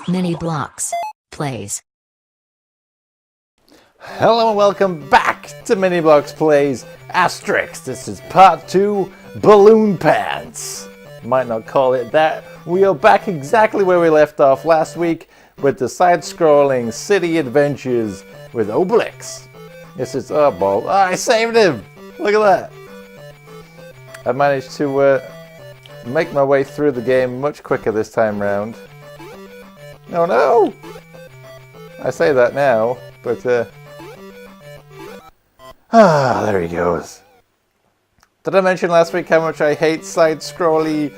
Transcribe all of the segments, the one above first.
Mini Bloks Plays. Hello and welcome back to Mini Bloks Plays Asterix. This is part 2, Balloon Pants. Might not call it that. We are back exactly where we left off last week with the side-scrolling city adventures with Obelix. This is, oh ball, I saved him! Look at that! I managed to make my way through the game much quicker this time round. Oh no! I say that now, but there he goes. Did I mention last week how much I hate side-scrolly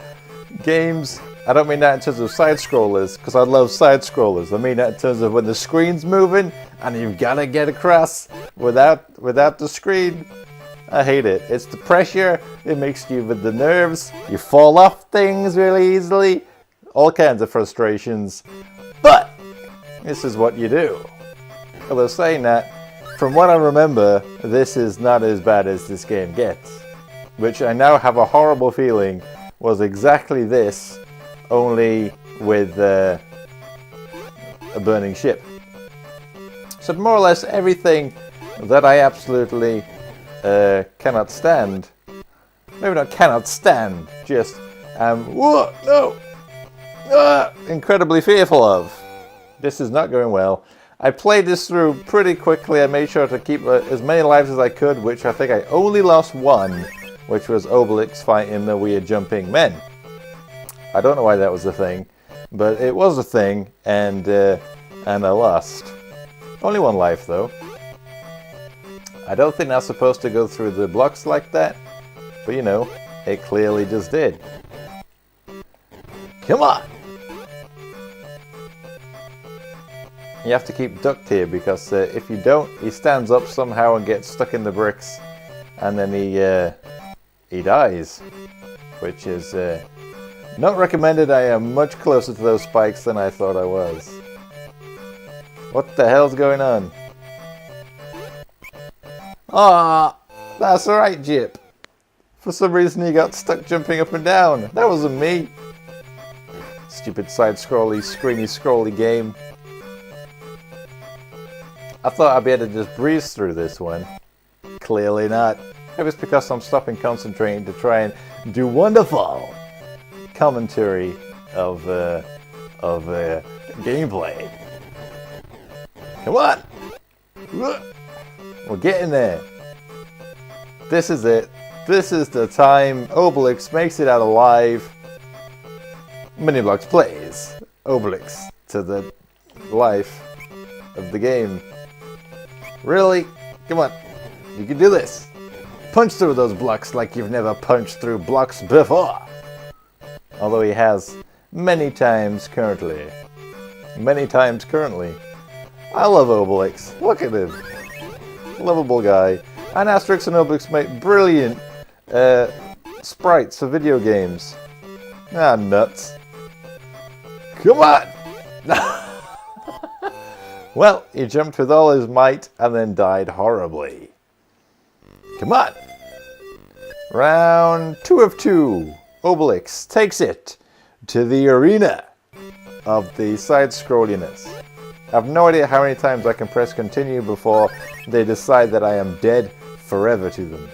games? I don't mean that in terms of side-scrollers, because I love side-scrollers. I mean that in terms of when the screen's moving and you've got to get across without the screen. I hate it. It's the pressure, it makes you with the nerves, you fall off things really easily, all kinds of frustrations. But this is what you do. Although saying that, from what I remember, this is not as bad as this game gets. Which I now have a horrible feeling was exactly this, only with a burning ship. So more or less everything that I absolutely cannot stand. Maybe not cannot stand, just incredibly fearful of. This is not going well. I played this through pretty quickly. I made sure to keep as many lives as I could, which I think I only lost one, which was Obelix fighting the weird jumping men. I don't know why that was a thing, but it was a thing, and I lost. Only one life though. I don't think that's supposed to go through the blocks like that, but you know, it clearly just did. Come on! You have to keep ducked here because if you don't, he stands up somehow and gets stuck in the bricks, and then he dies, which is not recommended. I am much closer to those spikes than I thought I was. What the hell's going on? Ah, that's alright, Jip. For some reason he got stuck jumping up and down. That wasn't me. Stupid side-scrolly, screeny-scrolly game. I thought I'd be able to just breeze through this one. Clearly not. Maybe it's because I'm stopping concentrating to try and do wonderful commentary of gameplay. Come on! We're getting there. This is it. This is the time Obelix makes it out alive. Mini Bloks Plays Obelix to the life of the game. Really? Come on. You can do this. Punch through those blocks like you've never punched through blocks before. Although he has many times currently. Many times currently. I love Obelix. Look at him. Lovable guy. And Asterix and Obelix make brilliant sprites for video games. Ah, nuts. Come on! Well, he jumped with all his might and then died horribly. Come on! Round 2 of 2. Obelix takes it to the arena of the side-scrolliness. I have no idea how many times I can press continue before they decide that I am dead forever to them.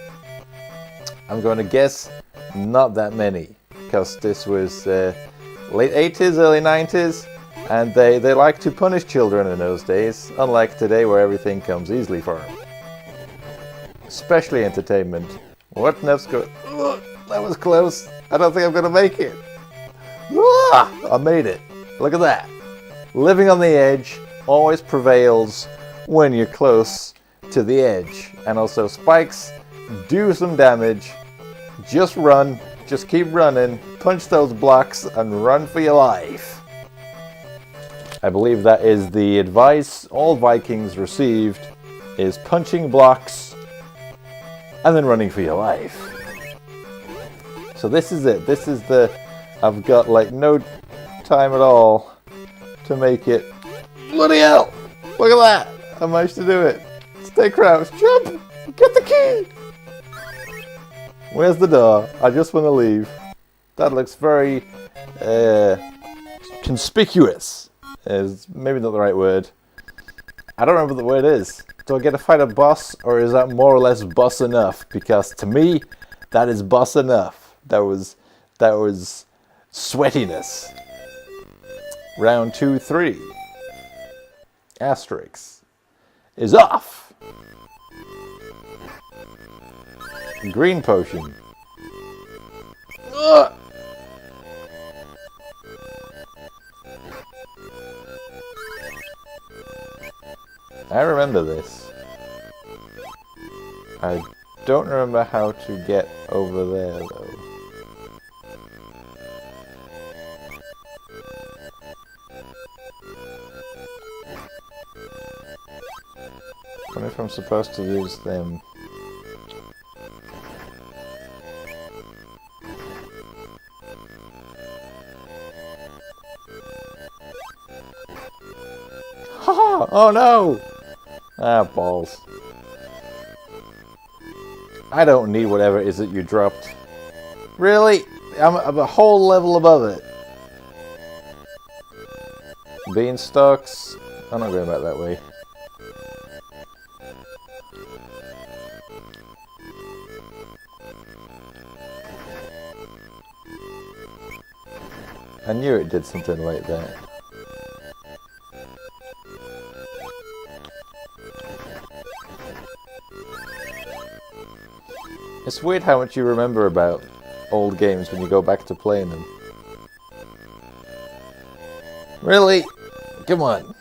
I'm going to guess not that many, because this was late 80s, early 90s, and they like to punish children in those days, unlike today where everything comes easily for them. Especially entertainment. What next go? That was close. I don't think I'm going to make it. I made it. Look at that. Living on the edge always prevails when you're close to the edge. And also spikes do some damage. Just run. Just keep running. Punch those blocks and run for your life. I believe that is the advice all Vikings received, is punching blocks and then running for your life. So this is it. This is the... I've got like no time at all to make it. Bloody hell! Look at that! I managed to do it. Stay crouched. Jump! Get the key! Where's the door? I just want to leave. That looks very conspicuous is maybe not the right word. I don't remember what the word is. Do I get to fight a boss, or is that more or less boss enough? Because to me, that is boss enough. That was sweatiness. Round 2, 3. Asterix is off. Green potion. Ugh. I remember this. I don't remember how to get over there though. I wonder if I'm supposed to use them. Haha! Oh no! Ah, balls. I don't need whatever it is that you dropped. Really? I'm a whole level above it. Beanstalks? I'm not going back that way. I knew it did something like that. It's weird how much you remember about old games when you go back to playing them. Really? Come on.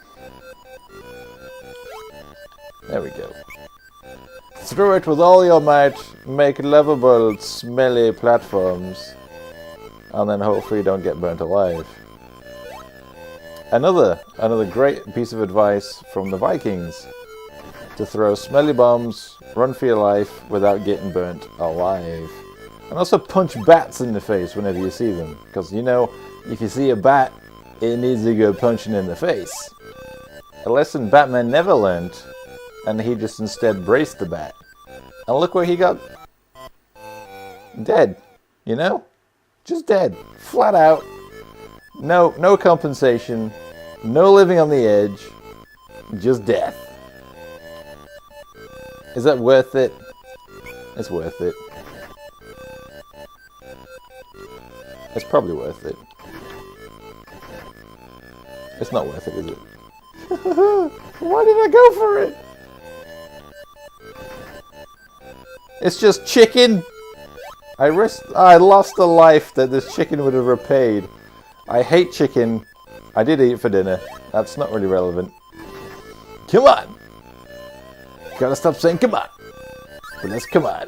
There we go. Through it with all your might, make lovable, smelly platforms, and then hopefully you don't get burnt alive. Another great piece of advice from the Vikings: to throw smelly bombs, run for your life without getting burnt alive. And also punch bats in the face whenever you see them, because you know, if you see a bat, it needs to go punching in the face. A lesson Batman never learned, and he just instead braced the bat. And look where he got dead, you know? Just dead, flat out. No compensation, no living on the edge, just death. Is that worth it? It's worth it. It's probably worth it. It's not worth it, is it? Why did I go for it? It's just chicken. I lost a life that this chicken would have repaid. I hate chicken. I did eat it for dinner. That's not really relevant. Come on. Gotta stop saying come on. But let's come on.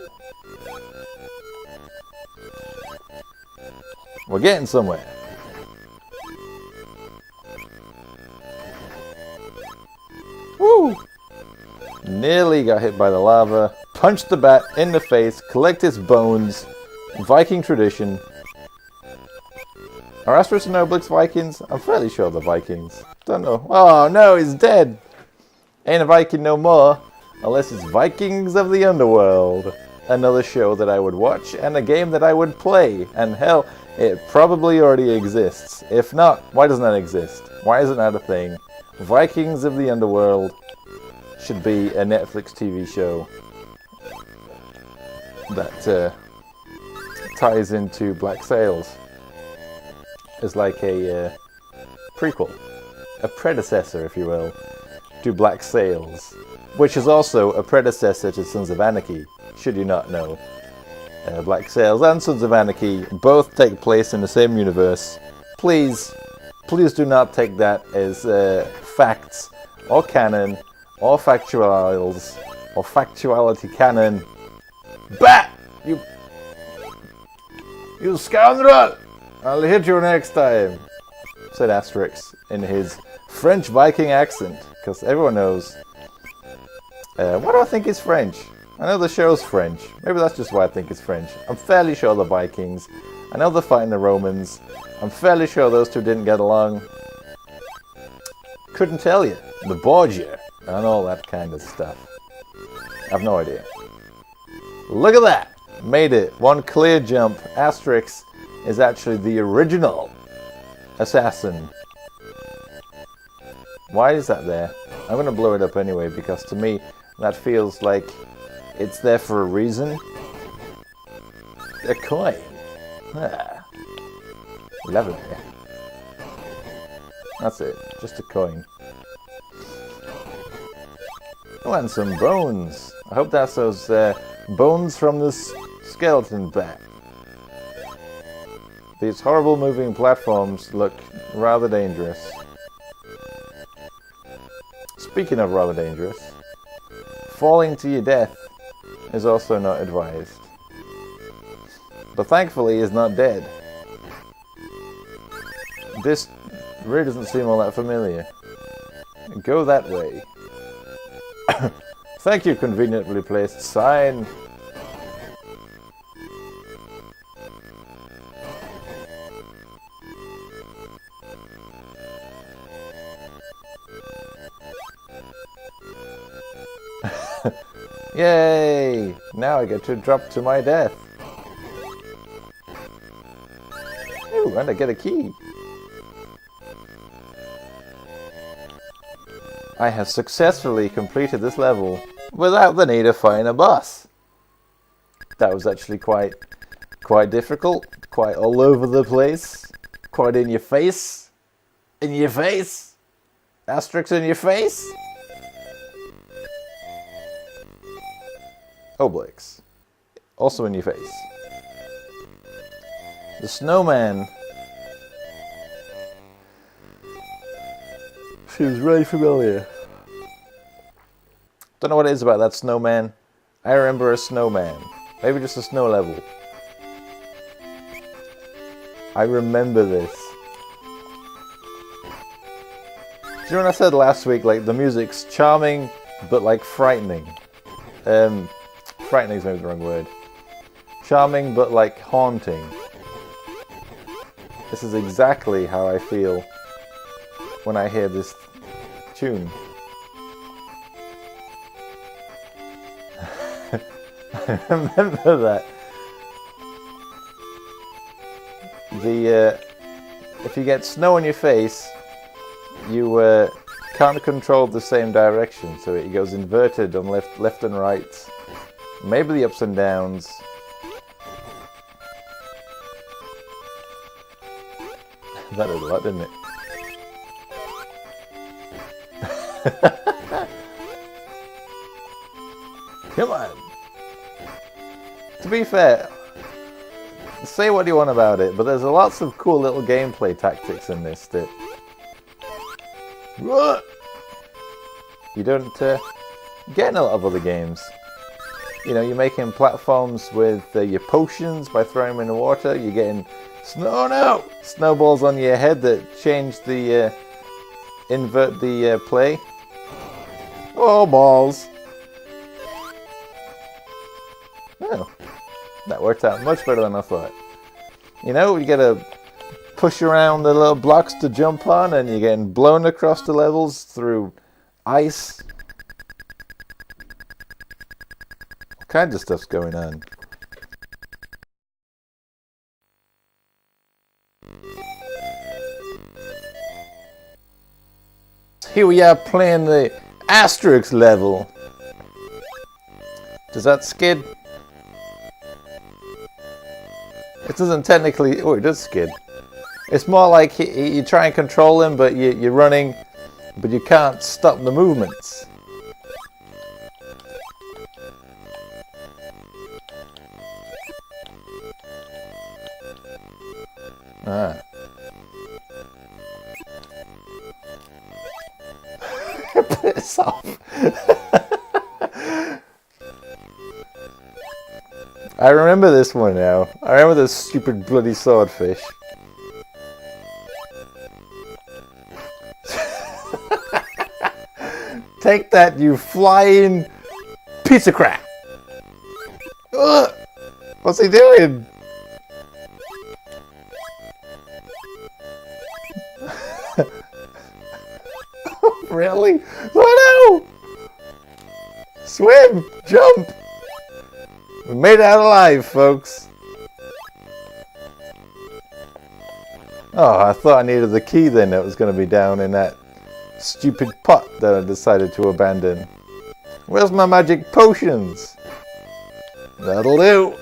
We're getting somewhere. Woo! Nearly got hit by the lava. Punched the bat in the face. Collect its bones. Viking tradition. Are Asterix and Obelix Vikings? I'm fairly sure they're Vikings. Don't know. Oh no, he's dead. Ain't a Viking no more. Unless it's Vikings of the Underworld. Another show that I would watch and a game that I would play. And hell, it probably already exists. If not, why doesn't that exist? Why isn't that a thing? Vikings of the Underworld should be a Netflix TV show that ties into Black Sails. It's like a prequel, a predecessor, if you will, to Black Sails, which is also a predecessor to Sons of Anarchy, should you not know. Black Sails and Sons of Anarchy both take place in the same universe. Please do not take that as facts or canon or factuals or factuality canon. Bat! You scoundrel! I'll hit you next time, said Asterix in his French Viking accent, because everyone knows. Why do I think it's French? I know the show's French. Maybe that's just why I think it's French. I'm fairly sure they're Vikings. I know they're fighting the Romans. I'm fairly sure those two didn't get along. Couldn't tell you. The Borgia and all that kind of stuff. I've no idea. Look at that! Made it. One clear jump. Asterix is actually the original assassin. Why is that there? I'm going to blow it up anyway, because to me, that feels like it's there for a reason. A coin. Ah. Lovely. That's it. Just a coin. Oh, and some bones. I hope that's those bones from the skeleton back. These horrible moving platforms look rather dangerous. Speaking of rather dangerous, falling to your death is also not advised. But thankfully he's not dead. This really doesn't seem all that familiar. Go that way. Thank you, conveniently placed sign. Yay! Now I get to drop to my death. Ooh, and I get a key. I have successfully completed this level without the need of fighting a boss. That was actually quite difficult, quite all over the place, quite in your face. In your face? Asterix in your face? Obelix. Also in your face. The snowman. Seems really familiar. Don't know what it is about that snowman. I remember a snowman. Maybe just a snow level. I remember this. Do you know what I said last week? Like, the music's charming, but like frightening. Frightening is maybe the wrong word. Charming, but like haunting. This is exactly how I feel when I hear this tune. I remember that. If you get snow on your face, you can't control the same direction, so it goes inverted on left and right. Maybe the ups and downs. That did a lot, didn't it? Come on. To be fair, say what you want about it, but there's lots of cool little gameplay tactics in this that you don't get in a lot of other games. You know, you're making platforms with your potions by throwing them in the water. You're getting snowballs on your head that change the invert the play. Oh, balls! Oh, that worked out much better than I thought. You know, you gotta push around the little blocks to jump on, and you're getting blown across the levels through ice. All kinds of stuff's going on. Here we are playing the Asterix level. Does that skid? It doesn't technically... Oh, it does skid. It's more like you try and control him, but you're running, but you can't stop the movements. Ah. Piss off. I remember this one now. I remember this stupid bloody swordfish. Take that, you flying piece of crap! Ugh. What's he doing? Really? Oh no! Swim! Jump! We made it out alive, folks. Oh, I thought I needed the key then that was going to be down in that stupid pot that I decided to abandon. Where's my magic potions? That'll do.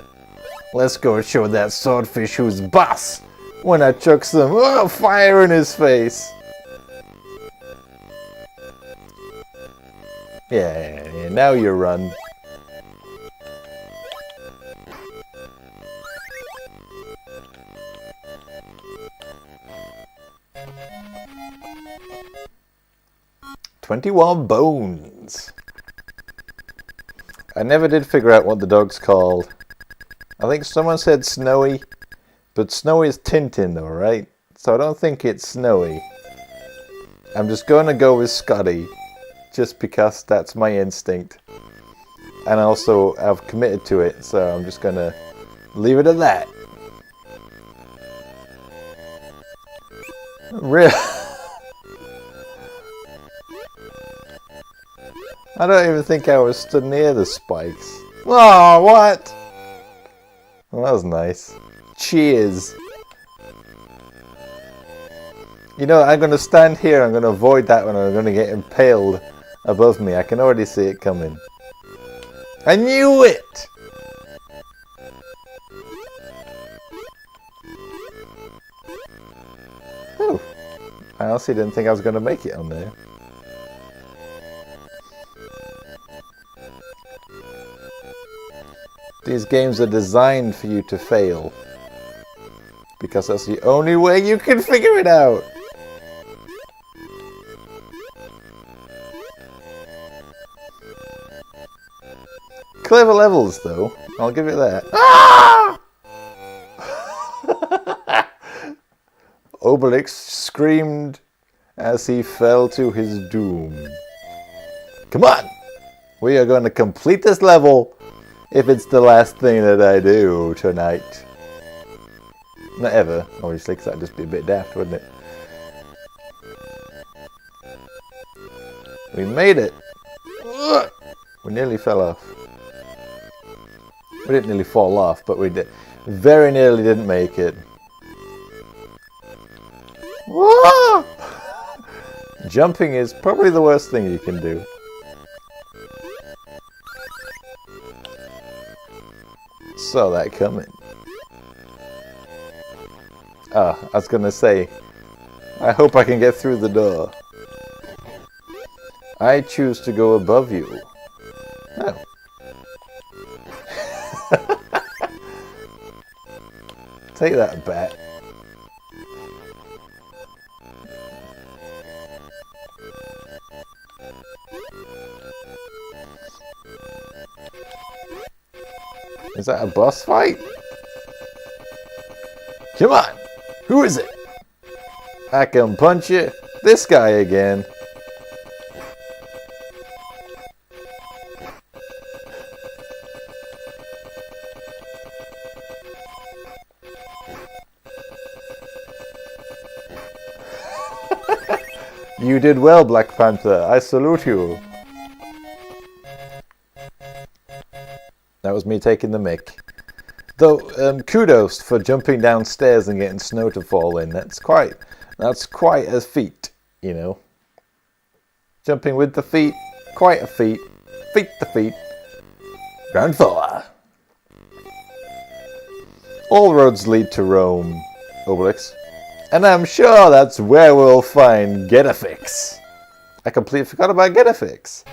Let's go show that swordfish who's boss when I chuck some fire in his face. Yeah, now you run. "21 bones." I never did figure out what the dog's called. I think someone said Snowy, but Snowy is Tintin though, right? So I don't think it's Snowy. I'm just going to go with Scotty, just because that's my instinct. And also, I've committed to it, so I'm just going to leave it at that. Really? I don't even think I was stood near the spikes. Oh, what? Well, that was nice. Cheers. You know, I'm going to stand here, I'm going to avoid that one, I'm going to get impaled above me. I can already see it coming. I knew it! Whew. I honestly didn't think I was going to make it on there. These games are designed for you to fail, because that's the only way you can figure it out. Clever levels, though. I'll give it that. Ah! Obelix screamed as he fell to his doom. Come on! We are going to complete this level if it's the last thing that I do tonight. Not ever, obviously, because that'd just be a bit daft, wouldn't it? We made it! We nearly fell off. We didn't nearly fall off, but we did. Very nearly didn't make it. Whoa! Jumping is probably the worst thing you can do. Saw that coming. Ah, I was gonna say, I hope I can get through the door. I choose to go above you. Oh. Take that bat. Is that a boss fight? Come on! Who is it? I can punch you. This guy again. You did well, Black Panther. I salute you. That was me taking the mick. Though, kudos for jumping downstairs and getting snow to fall in. That's quite a feat, you know. Jumping with the feet, quite a feat. Feet the feet. Ground 4. All roads lead to Rome, Obelix. And I'm sure that's where we'll find Get-A-Fix. I completely forgot about Get-A-Fix.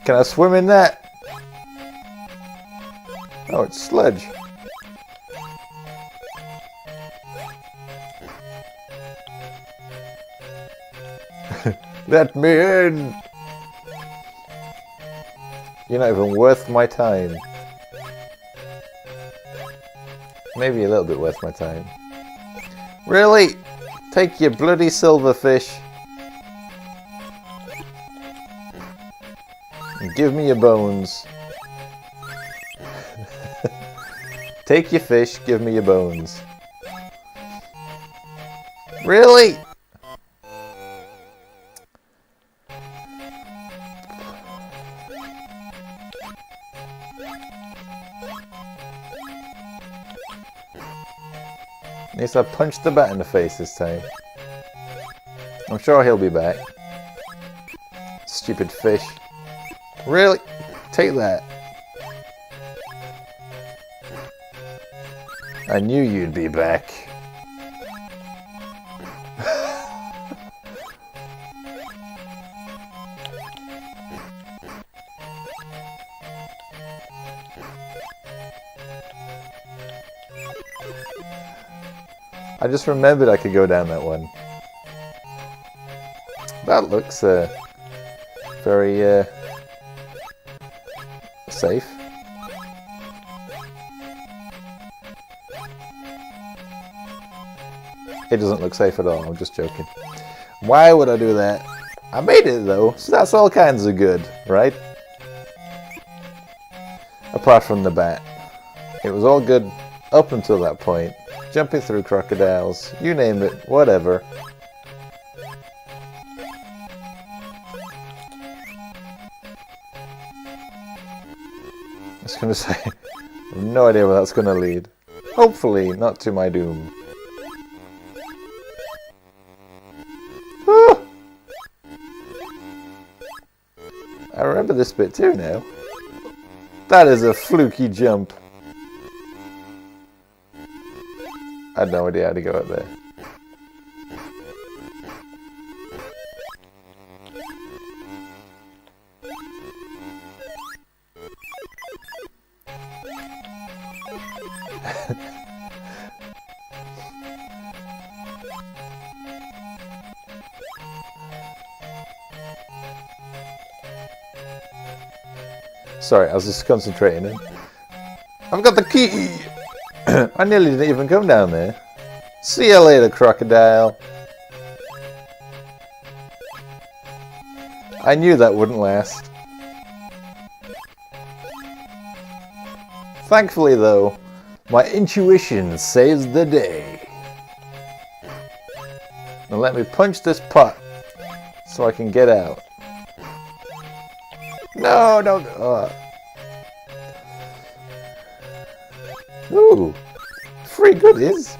Can I swim in that? Oh, it's sludge. Let me in! You're not even worth my time. Maybe a little bit worth my time. Really? Take your bloody silverfish. And give me your bones. Take your fish, give me your bones. Really? At least I punched the bat in the face this time. I'm sure he'll be back. Stupid fish. Really? Take that. I knew you'd be back. I just remembered I could go down that one. That looks very safe. It doesn't look safe at all, I'm just joking. Why would I do that? I made it though, so that's all kinds of good, right? Apart from the bat. It was all good up until that point. Jumping through crocodiles, you name it, whatever. I was going to say, I have no idea where that's going to lead. Hopefully, not to my doom. Ah! I remember this bit too now. That is a fluky jump. I had no idea how to go up there. Sorry, I was just concentrating. I've got the key! I nearly didn't even come down there. See you later, crocodile. I knew that wouldn't last. Thankfully, though, my intuition saves the day. Now let me punch this pot so I can get out. No, don't. Ooh, free goodies.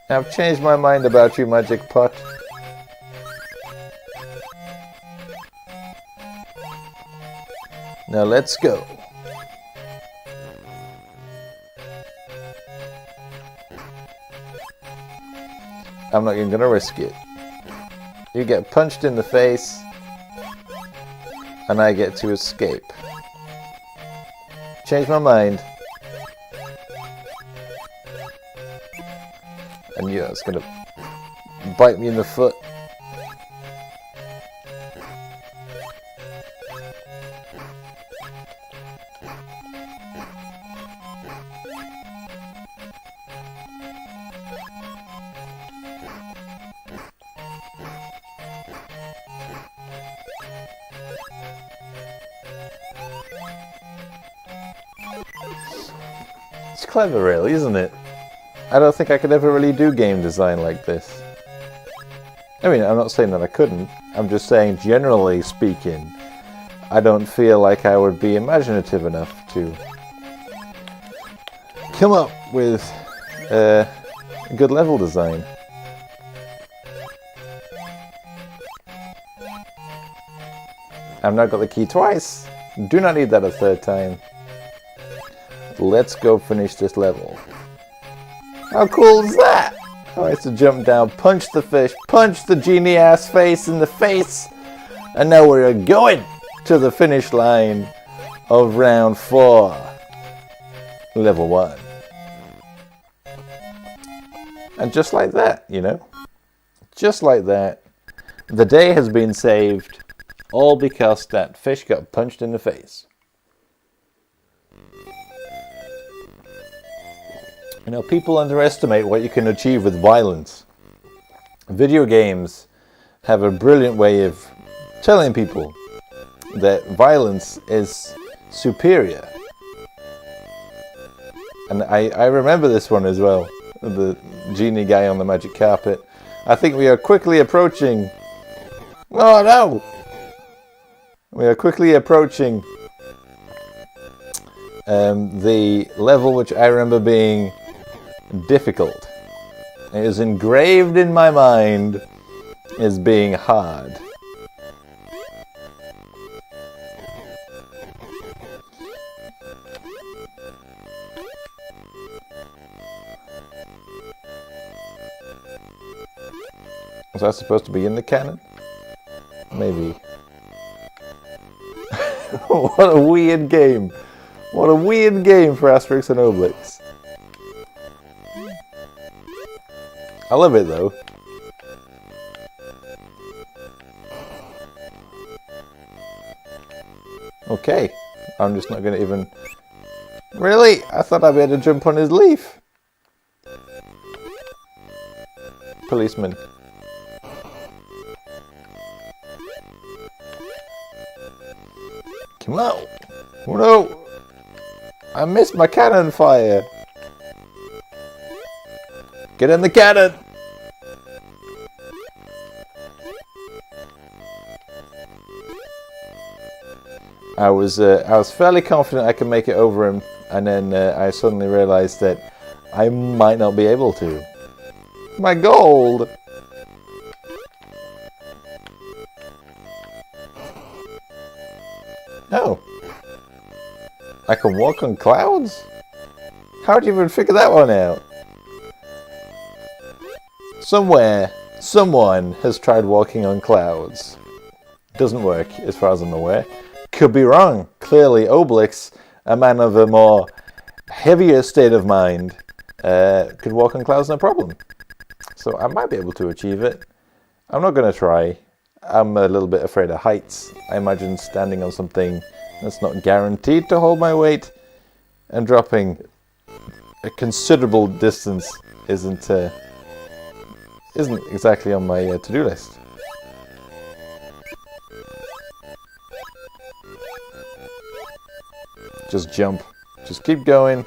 I've changed my mind about you, magic pot. Now let's go. I'm not even gonna risk it. You get punched in the face, and I get to escape. Change my mind. I knew that was gonna bite me in the foot. It's clever, really, isn't it? I don't think I could ever really do game design like this. I mean, I'm not saying that I couldn't. I'm just saying, generally speaking, I don't feel like I would be imaginative enough to come up with a good level design. I've now got the key twice. Do not need that a third time. Let's go finish this level. How cool is that? Oh, I have to jump down, punch the fish, punch the genie ass face in the face, and now we're going to the finish line of round 4, level 1. And just like that, you know, just like that, the day has been saved, all because that fish got punched in the face. You know, people underestimate what you can achieve with violence. Video games have a brilliant way of telling people that violence is superior. And I remember this one as well, the genie guy on the magic carpet. I think we are quickly approaching... Oh no! We are quickly approaching the level which I remember being difficult. It is engraved in my mind as being hard. Was that supposed to be in the cannon? Maybe. What a weird game. What a weird game for Asterix and Obelix. I love it though. Okay. I'm just not going to even... Really? I thought I'd be able to jump on his leaf. Policeman. Come on! Oh no! I missed my cannon fire! Get in the cannon! I was fairly confident I could make it over him, and then I suddenly realised that I might not be able to. My gold! Oh. I can walk on clouds? How'd you even figure that one out? Somewhere, someone has tried walking on clouds. Doesn't work, as far as I'm aware. Could be wrong. Clearly, Obelix, a man of a more heavier state of mind, could walk on clouds no problem. So I might be able to achieve it. I'm not going to try. I'm a little bit afraid of heights. I imagine standing on something that's not guaranteed to hold my weight and dropping a considerable distance isn't exactly on my to-do list. Just jump. Just keep going.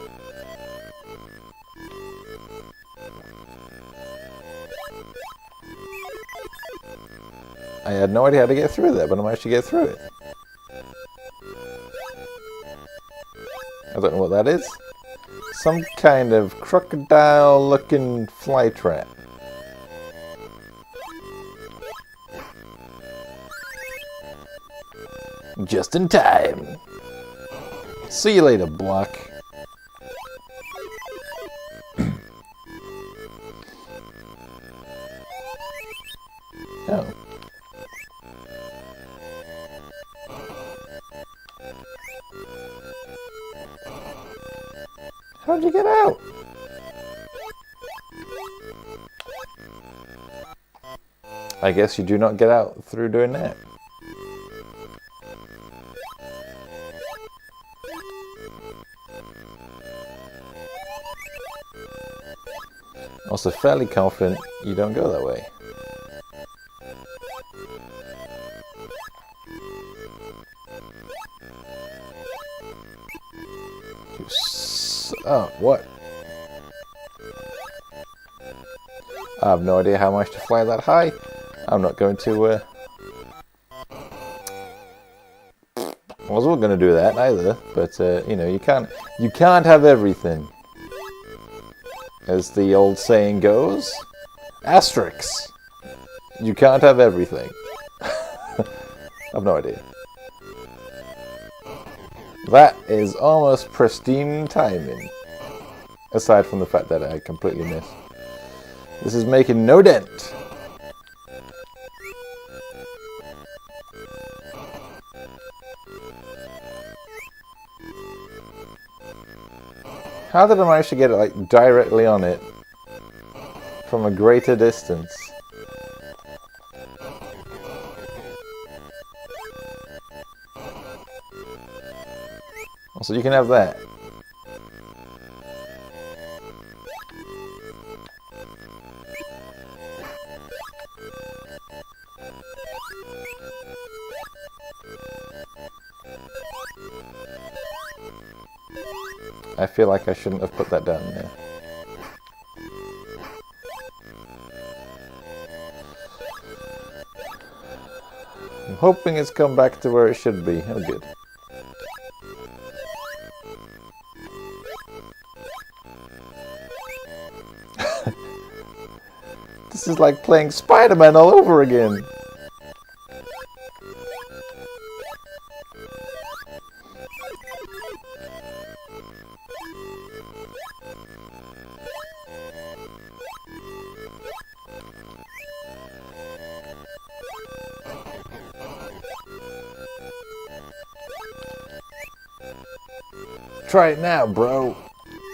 I had no idea how to get through that, but I managed to get through it. I don't know what that is. Some kind of crocodile-looking fly trap. Just in time. See you later, Block. Oh. How'd you get out? I guess you do not get out through doing that. Also fairly confident you don't go that way. Oh, what? I have no idea how much to fly that high. I'm not going to, I wasn't going to do that either, but, you know, you can't have everything. As the old saying goes, Asterix, you can't have everything. I've no idea. That is almost pristine timing. Aside from the fact that I completely missed. This is making no dent. How did I manage to get it like directly on it from a greater distance? Also, you can have that. I feel like I shouldn't have put that down there. I'm hoping it's come back to where it should be. Oh, good. This is like playing Spider-Man all over again. Try it now, bro.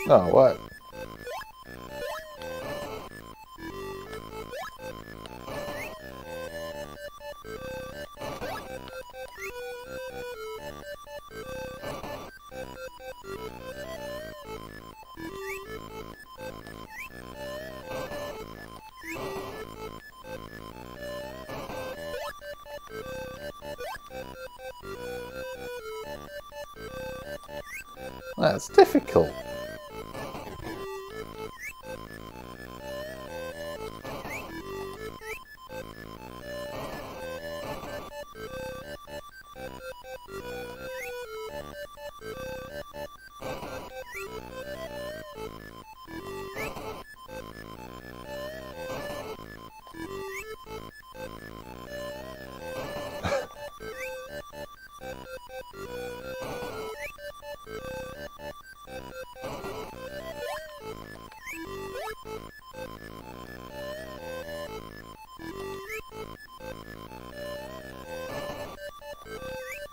Oh, what? That's difficult.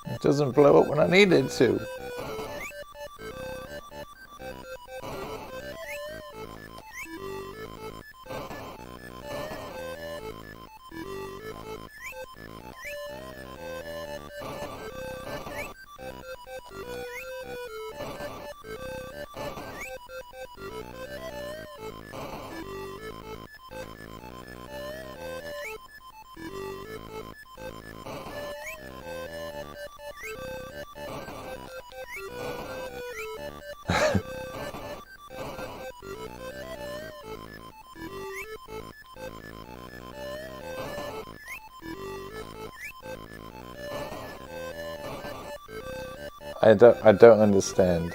It doesn't blow up when I need it to. I don't understand.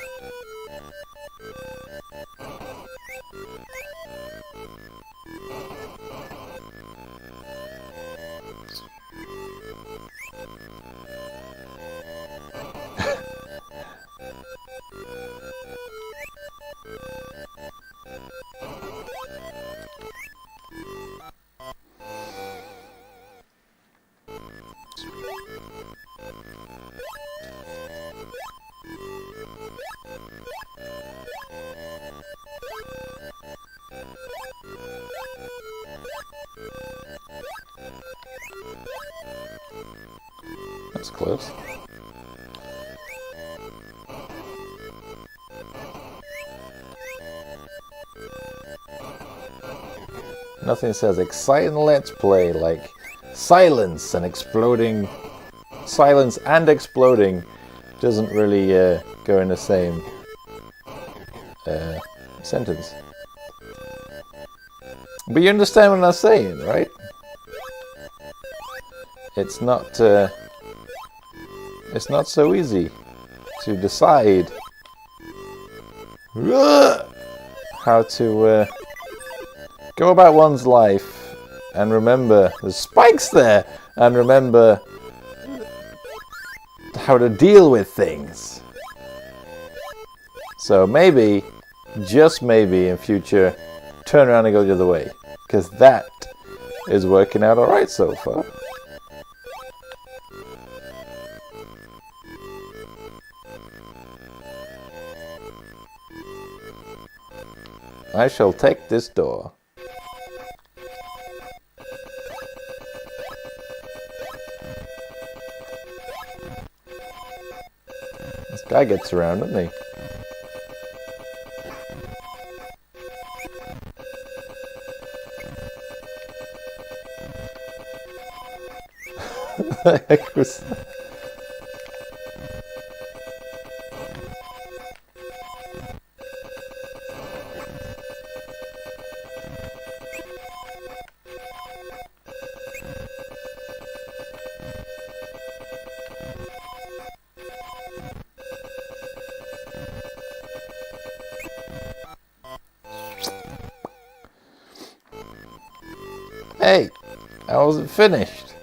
That's close. Nothing says exciting let's play like silence and exploding. Silence and exploding doesn't really go in the same sentence. But you understand what I'm saying, right? It's not so easy to decide how to go about one's life and remember there's spikes there and remember how to deal with things. So maybe, just maybe in future, turn around and go the other way, because that is working out alright so far. I shall take this door. This guy gets around, doesn't he? The heck was that? Hey, I wasn't finished.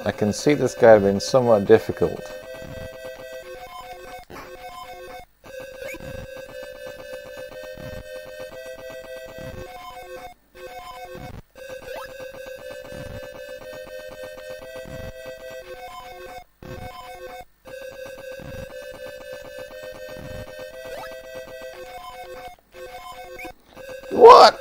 I can see this guy being somewhat difficult. What?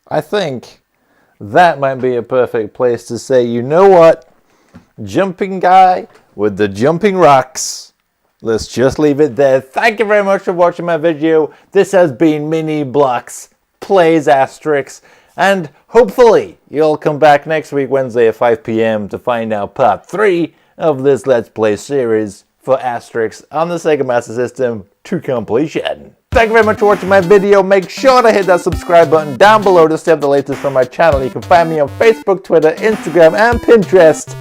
I think that might be a perfect place to say, you know what? Jumping guy with the jumping rocks. Let's just leave it there. Thank you very much for watching my video. This has been Mini Bloks Plays Asterix. And hopefully you'll come back next week, Wednesday at 5 p.m. to find out part 3 of this Let's Play series for Asterix on the Sega Master System to completion. Thank you very much for watching my video. Make sure to hit that subscribe button down below to stay up to the latest from my channel. You can find me on Facebook, Twitter, Instagram, and Pinterest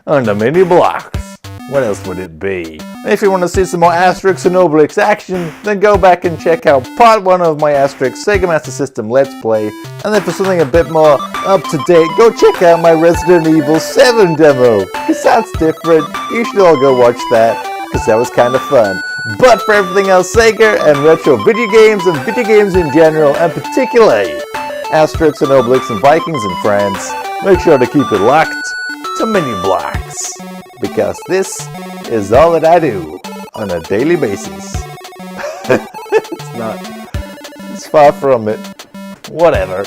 under Mini Bloks. What else would it be? If you want to see some more Asterix and Obelix action, then go back and check out part 1 of my Asterix Sega Master System Let's Play. And then for something a bit more up to date, go check out my Resident Evil 7 demo. Because that's different. You should all go watch that, because that was kind of fun. But for everything else Sega and retro video games and video games in general, and particularly Asterix and Obelix and Vikings and Friends, make sure to keep it locked to Mini Bloks. Because this is all that I do on a daily basis. It's not. It's far from it. Whatever.